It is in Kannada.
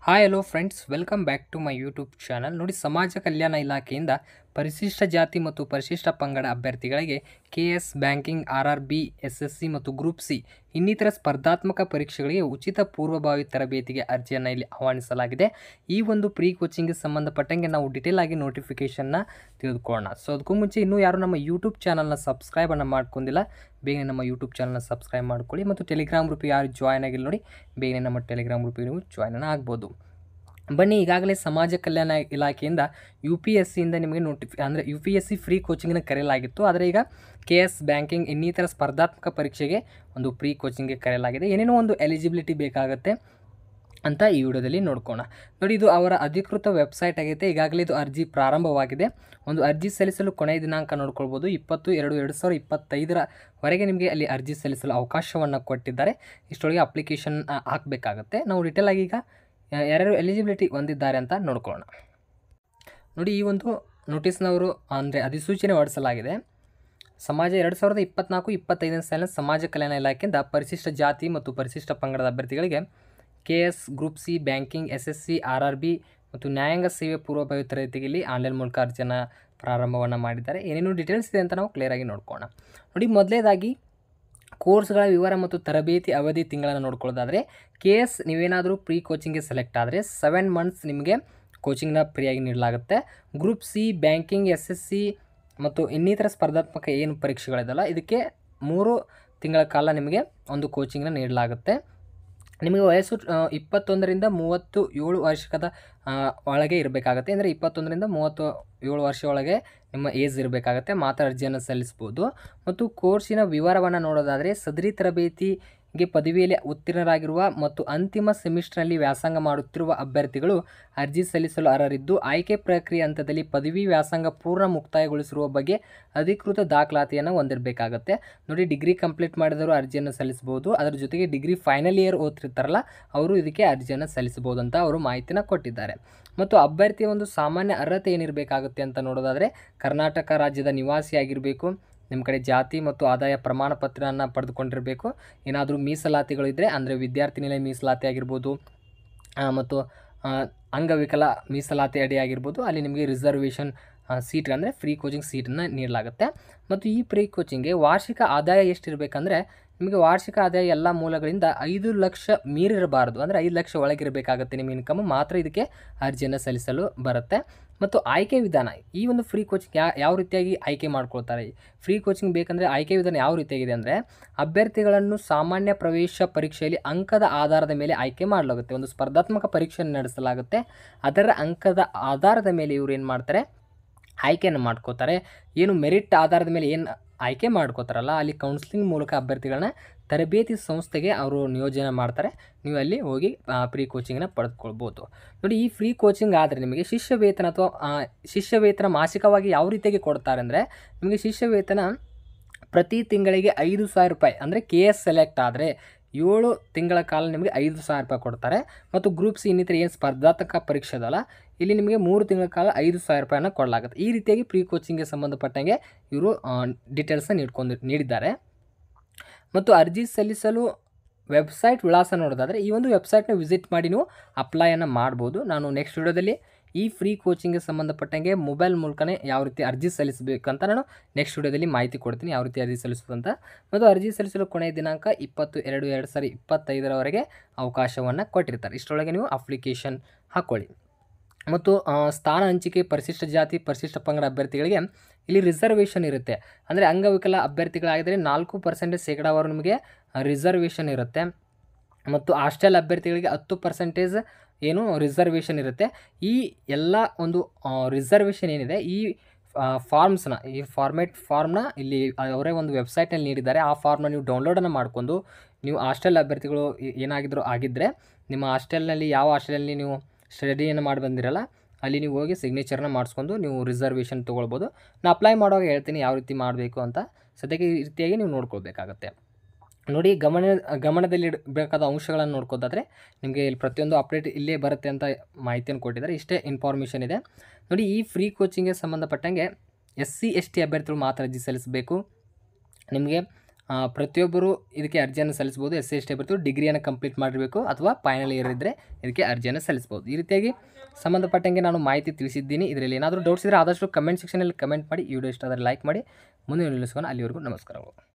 Hi hello friends, welcome back to my YouTube channel. ನೋಡಿ, ಸಮಾಜ ಕಲ್ಯಾಣ ಇಲಾಖೆಯಿಂದ ಪರಿಶಿಷ್ಟ ಜಾತಿ ಮತ್ತು ಪರಿಶಿಷ್ಟ ಪಂಗಡ ಅಭ್ಯರ್ಥಿಗಳಿಗೆ KS ಬ್ಯಾಂಕಿಂಗ್, RRB, SSC ಮತ್ತು ಗ್ರೂಪ್ ಸಿ ಇನ್ನಿತರ ಸ್ಪರ್ಧಾತ್ಮಕ ಪರೀಕ್ಷೆಗಳಿಗೆ ಉಚಿತ ಪೂರ್ವಭಾವಿ ತರಬೇತಿಗೆ ಅರ್ಜಿಯನ್ನು ಇಲ್ಲಿ ಆಹ್ವಾನಿಸಲಾಗಿದೆ. ಈ ಒಂದು ಪ್ರೀ ಕೋಚಿಂಗ್ಗೆ ಸಂಬಂಧಪಟ್ಟಂಗೆ ನಾವು ಡಿಟೇಲ್ ಆಗಿ ನೋಟಿಫಿಕೇಷನ್ನ ತಿಳಿದುಕೊಳ್ಳೋಣ. ಸೊ ಅದಕ್ಕೂ ಮುಂಚೆ ಇನ್ನೂ ಯಾರು ನಮ್ಮ ಯೂಟ್ಯೂಬ್ ಚಾನಲ್ನ ಸಬ್ಸ್ಕ್ರೈಬನ್ನು ಮಾಡ್ಕೊಂಡಿಲ್ಲ, ಬೇಗನೆ ನಮ್ಮ ಯೂಟ್ಯೂಬ್ ಚಾನಲ್ನ ಸಬ್ಸ್ಕ್ರೈಬ್ ಮಾಡ್ಕೊಳ್ಳಿ. ಮತ್ತು ಟೆಲಿಗ್ರಾಮ್ ಗ್ರೂಪಿಗೆ ಯಾರು ಜಾಯ್ನ್ ಆಗಿಲ್ಲ ನೋಡಿ, ಬೇಗನೆ ನಮ್ಮ ಟೆಲಿಗ್ರಾಮ್ ಗ್ರೂಪಿಗೆ ನೀವು ಜಾಯ್ನ್ ಆಗ್ಬೋದು. ಬನ್ನಿ, ಈಗಾಗಲೇ ಸಮಾಜ ಕಲ್ಯಾಣ ಇಲಾಖೆಯಿಂದ UPSCಯಿಂದ ನಿಮಗೆ ಅಂದರೆ UPSC ಫ್ರೀ ಕೋಚಿಂಗನ್ನು ಕರೆಯಲಾಗಿತ್ತು. ಆದರೆ ಈಗ KS ಬ್ಯಾಂಕಿಂಗ್ ಇನ್ನಿತರ ಸ್ಪರ್ಧಾತ್ಮಕ ಪರೀಕ್ಷೆಗೆ ಒಂದು ಪ್ರೀ ಕೋಚಿಂಗ್ಗೆ ಕರೆಯಲಾಗಿದೆ. ಏನೇನೋ ಒಂದು ಎಲಿಜಿಬಿಲಿಟಿ ಬೇಕಾಗುತ್ತೆ ಅಂತ ಈ ವಿಡಿಯೋದಲ್ಲಿ ನೋಡ್ಕೋಣ. ನೋಡಿ, ಇದು ಅವರ ಅಧಿಕೃತ ವೆಬ್ಸೈಟ್ ಆಗೈತೆ. ಈಗಾಗಲೇ ಇದು ಅರ್ಜಿ ಪ್ರಾರಂಭವಾಗಿದೆ. ಒಂದು ಅರ್ಜಿ ಸಲ್ಲಿಸಲು ಕೊನೆಯ ದಿನಾಂಕ ನೋಡ್ಕೊಳ್ಬೋದು, 20/2/2025 ನಿಮಗೆ ಅಲ್ಲಿ ಅರ್ಜಿ ಸಲ್ಲಿಸಲು ಅವಕಾಶವನ್ನು ಕೊಟ್ಟಿದ್ದಾರೆ. ಇಷ್ಟೊಳಗೆ ಅಪ್ಲಿಕೇಶನ್ ಹಾಕಬೇಕಾಗುತ್ತೆ. ನಾವು ಡಿಟೇಲ್ ಆಗಿ ಈಗ ಯಾರ್ಯಾರು ಎಲಿಜಿಬಿಲಿಟಿ ಹೊಂದಿದ್ದಾರೆ ಅಂತ ನೋಡ್ಕೊಳ್ಳೋಣ. ನೋಡಿ, ಈ ಒಂದು ನೋಟಿಸ್ನವರು ಅಂದರೆ ಅಧಿಸೂಚನೆ ಹೊರಡಿಸಲಾಗಿದೆ. ಸಮಾಜ 2024-25 ಸಾಲಿನ ಸಮಾಜ ಕಲ್ಯಾಣ ಇಲಾಖೆಯಿಂದ ಪರಿಶಿಷ್ಟ ಜಾತಿ ಮತ್ತು ಪರಿಶಿಷ್ಟ ಪಂಗಡದ ಅಭ್ಯರ್ಥಿಗಳಿಗೆ KS, group C, banking, SSC, RRB ಮತ್ತು ನ್ಯಾಯಾಂಗ ಸೇವೆ ಪೂರ್ವಭಾವಿ ತರಬೇತಿಗೆ ಆನ್ಲೈನ್ ಮೂಲಕ ಅರ್ಜಿಯನ್ನು ಪ್ರಾರಂಭವನ್ನು ಮಾಡಿದ್ದಾರೆ. ಏನೇನು ಡೀಟೇಲ್ಸ್ ಇದೆ ಅಂತ ನಾವು ಕ್ಲಿಯರಾಗಿ ನೋಡ್ಕೊಳ್ಳೋಣ. ನೋಡಿ, ಮೊದಲನೇದಾಗಿ ಕೋರ್ಸ್ಗಳ ವಿವರ ಮತ್ತು ತರಬೇತಿ ಅವಧಿ ತಿಂಗಳನ್ನು ನೋಡ್ಕೊಳ್ಳೋದಾದರೆ, KS ನೀವೇನಾದರೂ ಪ್ರೀ ಕೋಚಿಂಗ್ಗೆ ಸೆಲೆಕ್ಟ್ ಆದರೆ 7 ಮಂತ್ಸ್ ನಿಮಗೆ ಕೋಚಿಂಗ್ನ ಫ್ರೀಯಾಗಿ ನೀಡಲಾಗುತ್ತೆ. ಗ್ರೂಪ್ ಸಿ, ಬ್ಯಾಂಕಿಂಗ್, SSC ಮತ್ತು ಇನ್ನಿತರ ಸ್ಪರ್ಧಾತ್ಮಕ ಏನು ಪರೀಕ್ಷೆಗಳಿದಲ್ಲ, ಇದಕ್ಕೆ 3 ತಿಂಗಳ ಕಾಲ ನಿಮಗೆ ಒಂದು ಕೋಚಿಂಗ್ನ ನೀಡಲಾಗುತ್ತೆ. ನಿಮಗೆ ವಯಸ್ಸು 21ರಿಂದ 37 ವರ್ಷದ ಒಳಗೆ ಇರಬೇಕಾಗುತ್ತೆ. ಅಂದರೆ 21ರಿಂದ 37 ವರ್ಷ ಒಳಗೆ ನಿಮ್ಮ ಏಜ್ ಇರಬೇಕಾಗತ್ತೆ, ಮಾತ್ರ ಅರ್ಜಿಯನ್ನು ಸಲ್ಲಿಸ್ಬೋದು. ಮತ್ತು ಕೋರ್ಸಿನ ವಿವರವನ್ನು ನೋಡೋದಾದರೆ, ಸದರಿ ತರಬೇತಿಗೆ ಪದವಿಯಲ್ಲಿ ಉತ್ತೀರ್ಣರಾಗಿರುವ ಮತ್ತು ಅಂತಿಮ ಸೆಮಿಸ್ಟರ್ನಲ್ಲಿ ವ್ಯಾಸಂಗ ಮಾಡುತ್ತಿರುವ ಅಭ್ಯರ್ಥಿಗಳು ಅರ್ಜಿ ಸಲ್ಲಿಸಲು ಅರ್ಹರಿದ್ದು, ಆಯ್ಕೆ ಪ್ರಕ್ರಿಯೆ ಹಂತದಲ್ಲಿ ಪದವಿ ವ್ಯಾಸಂಗ ಪೂರ್ಣ ಮುಕ್ತಾಯಗೊಳಿಸಿರುವ ಬಗ್ಗೆ ಅಧಿಕೃತ ದಾಖಲಾತಿಯನ್ನು ಹೊಂದಿರಬೇಕಾಗತ್ತೆ. ನೋಡಿ, ಡಿಗ್ರಿ ಕಂಪ್ಲೀಟ್ ಮಾಡಿದವರು ಅರ್ಜಿಯನ್ನು ಸಲ್ಲಿಸಬಹುದು. ಅದರ ಜೊತೆಗೆ ಡಿಗ್ರಿ ಫೈನಲ್ ಇಯರ್ ಓದ್ತಿರ್ತಾರಲ್ಲ, ಅವರು ಇದಕ್ಕೆ ಅರ್ಜಿಯನ್ನು ಸಲ್ಲಿಸಬಹುದು ಅಂತ ಅವರು ಮಾಹಿತಿನ ಕೊಟ್ಟಿದ್ದಾರೆ. ಮತ್ತು ಅಭ್ಯರ್ಥಿಯ ಒಂದು ಸಾಮಾನ್ಯ ಅರ್ಹತೆ ಏನಿರಬೇಕಾಗುತ್ತೆ ಅಂತ ನೋಡೋದಾದರೆ, ಕರ್ನಾಟಕ ರಾಜ್ಯದ ನಿವಾಸಿಯಾಗಿರಬೇಕು, ನಿಮ್ಮ ಕಡೆ ಜಾತಿ ಮತ್ತು ಆದಾಯ ಪ್ರಮಾಣ ಪತ್ರವನ್ನು ಪಡೆದುಕೊಂಡಿರಬೇಕು, ಏನಾದರೂ ಮೀಸಲಾತಿಗಳಿದ್ದರೆ ಅಂದರೆ ವಿದ್ಯಾರ್ಥಿ ನಿಲಯ ಮೀಸಲಾತಿ ಆಗಿರ್ಬೋದು ಮತ್ತು ಅಂಗವಿಕಲ ಮೀಸಲಾತಿ ಅಡಿ ಆಗಿರ್ಬೋದು, ಅಲ್ಲಿ ನಿಮಗೆ ರಿಸರ್ವೇಷನ್ ಸೀಟ್ ಅಂದರೆ ಫ್ರೀ ಕೋಚಿಂಗ್ ಸೀಟನ್ನು ನೀಡಲಾಗುತ್ತೆ. ಮತ್ತು ಈ ಫ್ರೀ ಕೋಚಿಂಗ್ಗೆ ವಾರ್ಷಿಕ ಆದಾಯ ಎಷ್ಟಿರಬೇಕಂದ್ರೆ, ನಿಮಗೆ ವಾರ್ಷಿಕ ಆದಾಯ ಎಲ್ಲ ಮೂಲಗಳಿಂದ 5 ಲಕ್ಷ ಮೀರಿರಬಾರ್ದು. ಅಂದರೆ 5 ಲಕ್ಷ ಒಳಗಿರಬೇಕಾಗುತ್ತೆ ನಿಮ್ಮ ಇನ್ಕಮ್, ಮಾತ್ರ ಇದಕ್ಕೆ ಅರ್ಜಿಯನ್ನು ಸಲ್ಲಿಸಲು ಬರುತ್ತೆ. ಮತ್ತು ಆಯ್ಕೆ ವಿಧಾನ, ಈ ಒಂದು ಫ್ರೀ ಕೋಚಿಂಗ್ ಯಾವ ರೀತಿಯಾಗಿ ಆಯ್ಕೆ ಮಾಡ್ಕೊಳ್ತಾರೆ, ಫ್ರೀ ಕೋಚಿಂಗ್ ಬೇಕಂದರೆ ಆಯ್ಕೆ ವಿಧಾನ ಯಾವ ರೀತಿಯಾಗಿದೆ ಅಂದರೆ, ಅಭ್ಯರ್ಥಿಗಳನ್ನು ಸಾಮಾನ್ಯ ಪ್ರವೇಶ ಪರೀಕ್ಷೆಯಲ್ಲಿ ಅಂಕದ ಆಧಾರದ ಮೇಲೆ ಆಯ್ಕೆ ಮಾಡಲಾಗುತ್ತೆ. ಒಂದು ಸ್ಪರ್ಧಾತ್ಮಕ ಪರೀಕ್ಷೆಯನ್ನು ನಡೆಸಲಾಗುತ್ತೆ, ಅದರ ಅಂಕದ ಆಧಾರದ ಮೇಲೆ ಇವರು ಏನು ಮಾಡ್ತಾರೆ, ಆಯ್ಕೆಯನ್ನು ಮಾಡ್ಕೋತಾರೆ. ಏನು ಮೆರಿಟ್ ಆಧಾರದ ಮೇಲೆ ಏನು ಆಯ್ಕೆ ಮಾಡ್ಕೋತಾರಲ್ಲ, ಅಲ್ಲಿ ಕೌನ್ಸಿಲಿಂಗ್ ಮೂಲಕ ಅಭ್ಯರ್ಥಿಗಳನ್ನ ತರಬೇತಿ ಸಂಸ್ಥೆಗೆ ಅವರು ನಿಯೋಜನೆ ಮಾಡ್ತಾರೆ. ನೀವು ಅಲ್ಲಿ ಹೋಗಿ ಫ್ರೀ ಕೋಚಿಂಗನ್ನ ಪಡೆದುಕೊಳ್ಬೋದು. ನೋಡಿ, ಈ ಫ್ರೀ ಕೋಚಿಂಗ್ ಆದರೆ ನಿಮಗೆ ಶಿಷ್ಯ ವೇತನ ಅಥವಾ ಶಿಷ್ಯ ವೇತನ ಮಾಸಿಕವಾಗಿ ಯಾವ ರೀತಿಯಾಗಿ ಕೊಡ್ತಾರೆ ಅಂದರೆ, ನಿಮಗೆ ಶಿಷ್ಯ ವೇತನ ಪ್ರತಿ ತಿಂಗಳಿಗೆ 5,000 ರೂಪಾಯಿ. ಅಂದರೆ KS ಸೆಲೆಕ್ಟ್ ಆದರೆ 7 ತಿಂಗಳ ಕಾಲ ನಿಮಗೆ 5,000 ರೂಪಾಯಿ ಕೊಡ್ತಾರೆ. ಮತ್ತು ಗ್ರೂಪ್ ಸಿ ಇನ್ನಿತರ ಏನು ಸ್ಪರ್ಧಾತ್ಮಕ ಪರೀಕ್ಷೆ ಅದಲ್ಲ, ಇಲ್ಲಿ ನಿಮಗೆ 3 ತಿಂಗಳ ಕಾಲ 5,000 ರೂಪಾಯಿನ ಕೊಡಲಾಗುತ್ತೆ. ಈ ರೀತಿಯಾಗಿ ಪ್ರೀ ಕೋಚಿಂಗ್ಗೆ ಸಂಬಂಧಪಟ್ಟಂಗೆ ಇವರು ಡೀಟೇಲ್ಸ್ನ ನೀಡಿದ್ದಾರೆ. ಮತ್ತು ಅರ್ಜಿ ಸಲ್ಲಿಸಲು ವೆಬ್ಸೈಟ್ ವಿಳಾಸ ನೋಡೋದಾದರೆ, ಈ ಒಂದು ವೆಬ್ಸೈಟ್ನ ವಿಸಿಟ್ ಮಾಡಿ ನೀವು ಅಪ್ಲೈಯನ್ನು ಮಾಡ್ಬೋದು. ನಾನು ನೆಕ್ಸ್ಟ್ ವಿಡಿಯೋದಲ್ಲಿ ಈ ಫ್ರೀ ಕೋಚಿಂಗ್ಗೆ ಸಂಬಂಧಪಟ್ಟಂಗೆ ಮೊಬೈಲ್ ಮೂಲಕನೇ ಯಾವ ರೀತಿ ಅರ್ಜಿ ಸಲ್ಲಿಸಬೇಕಂತ ನಾನು ನೆಕ್ಸ್ಟ್ ವಿಡಿಯೋದಲ್ಲಿ ಮಾಹಿತಿ ಕೊಡ್ತೀನಿ, ಯಾವ ರೀತಿ ಅರ್ಜಿ ಸಲ್ಲಿಸೋದಂತ. ಮತ್ತು ಅರ್ಜಿ ಸಲ್ಲಿಸಲು ಕೊನೆಯ ದಿನಾಂಕ 20/2/2025 ಅವಕಾಶವನ್ನು ಕೊಟ್ಟಿರ್ತಾರೆ. ಇಷ್ಟರೊಳಗೆ ನೀವು ಅಪ್ಲಿಕೇಶನ್ ಹಾಕ್ಕೊಳ್ಳಿ. ಮತ್ತು ಸ್ಥಾನ ಹಂಚಿಕೆ, ಪರಿಶಿಷ್ಟ ಜಾತಿ ಪರಿಶಿಷ್ಟ ಪಂಗಡ ಅಭ್ಯರ್ಥಿಗಳಿಗೆ ಇಲ್ಲಿ ರಿಸರ್ವೇಷನ್ ಇರುತ್ತೆ. ಅಂದರೆ ಅಂಗವಿಕಲ ಅಭ್ಯರ್ಥಿಗಳಾಗಿದ್ದರೆ 4% ನಿಮಗೆ ರಿಸರ್ವೇಷನ್ ಇರುತ್ತೆ. ಮತ್ತು ಹಾಸ್ಟೆಲ್ ಅಭ್ಯರ್ಥಿಗಳಿಗೆ 10% ಏನು ರಿಸರ್ವೇಷನ್ ಇರುತ್ತೆ. ಈ ಎಲ್ಲ ಒಂದು ರಿಸರ್ವೇಷನ್ ಏನಿದೆ, ಈ ಫಾರ್ಮ್ನ ಇಲ್ಲಿ ಅವರೇ ಒಂದು ವೆಬ್ಸೈಟ್ನಲ್ಲಿ ನೀಡಿದ್ದಾರೆ. ಆ ಫಾರ್ಮ್ನ ನೀವು ಡೌನ್ಲೋಡನ್ನು ಮಾಡ್ಕೊಂಡು, ನೀವು ಹಾಸ್ಟೆಲ್ ಅಭ್ಯರ್ಥಿಗಳು ಏನಾಗಿದ್ದರೂ ಆಗಿದ್ದರೆ, ನಿಮ್ಮ ಹಾಸ್ಟೆಲ್ನಲ್ಲಿ ಯಾವ ಹಾಸ್ಟೆಲಲ್ಲಿ ನೀವು ಸ್ಟಡಿಯನ್ನು ಮಾಡಿ ಬಂದಿರಲ್ಲ, ಅಲ್ಲಿ ನೀವು ಹೋಗಿ ಸಿಗ್ನೇಚರ್ನ ಮಾಡಿಸ್ಕೊಂಡು ನೀವು ರಿಸರ್ವೇಷನ್ ತೊಗೊಳ್ಬೋದು. ನಾನು ಅಪ್ಲೈ ಮಾಡುವಾಗ ಹೇಳ್ತೀನಿ ಯಾವ ರೀತಿ ಮಾಡಬೇಕು ಅಂತ. ಸದ್ಯಕ್ಕೆ ಈ ರೀತಿಯಾಗಿ ನೀವು ನೋಡ್ಕೊಳ್ಬೇಕಾಗತ್ತೆ. ನೋಡಿ, ಗಮನದಲ್ಲಿಡಬೇಕಾದ ಅಂಶಗಳನ್ನು ನೋಡ್ಕೋದಾದರೆ, ನಿಮಗೆ ಇಲ್ಲಿ ಪ್ರತಿಯೊಂದು ಅಪ್ಡೇಟ್ ಇಲ್ಲೇ ಬರುತ್ತೆ ಅಂತ ಮಾಹಿತಿಯನ್ನು ಕೊಟ್ಟಿದ್ದಾರೆ. ಇಷ್ಟೇ ಇನ್ಫಾರ್ಮೇಷನ್ ಇದೆ. ನೋಡಿ, ಈ ಫ್ರೀ ಕೋಚಿಂಗ್ಗೆ ಸಂಬಂಧಪಟ್ಟಂಗೆ SC ST ಅಭ್ಯರ್ಥಿಗಳು ಮಾತ್ರ ಅರ್ಜಿ ಸಲ್ಲಿಸಬೇಕು. ನಿಮಗೆ ಪ್ರತಿಯೊಬ್ಬರು ಇದಕ್ಕೆ ಅರ್ಜಿಯನ್ನು ಸಲ್ಲಿಸ್ಬೋದು. SC ST ಅಭ್ಯರ್ಥಿಗಳು ಡಿಗ್ರಿಯನ್ನು ಕಂಪ್ಲೀಟ್ ಮಾಡಿರಬೇಕು ಅಥವಾ ಫೈನಲ್ ಇಯರ್ ಇದ್ದರೆ ಇದಕ್ಕೆ ಅರ್ಜಿಯನ್ನು ಸಲ್ಲಿಸ್ಬೋದು. ಈ ರೀತಿಯಾಗಿ ಸಂಬಂಧಪಟ್ಟಂಗೆ ನಾನು ಮಾಹಿತಿ ತಿಳಿಸಿದ್ದೀನಿ. ಇದರಲ್ಲಿ ಏನಾದರೂ ಡೌಟ್ಸ್ ಇದ್ದರೆ ಆದಷ್ಟು ಕಮೆಂಟ್ ಸೆಕ್ಷನಲ್ಲಿ ಕಮೆಂಟ್ ಮಾಡಿ. ಈ ವಿಡಿಯೋ ಇಷ್ಟ ಆದರೆ ಲೈಕ್ ಮಾಡಿ. ಮುಂದಿನ ವಿಡಿಯೋ ಸಿಗೋಣ. ಅಲ್ಲಿವರೆಗೂ ನಮಸ್ಕಾರಗಳು.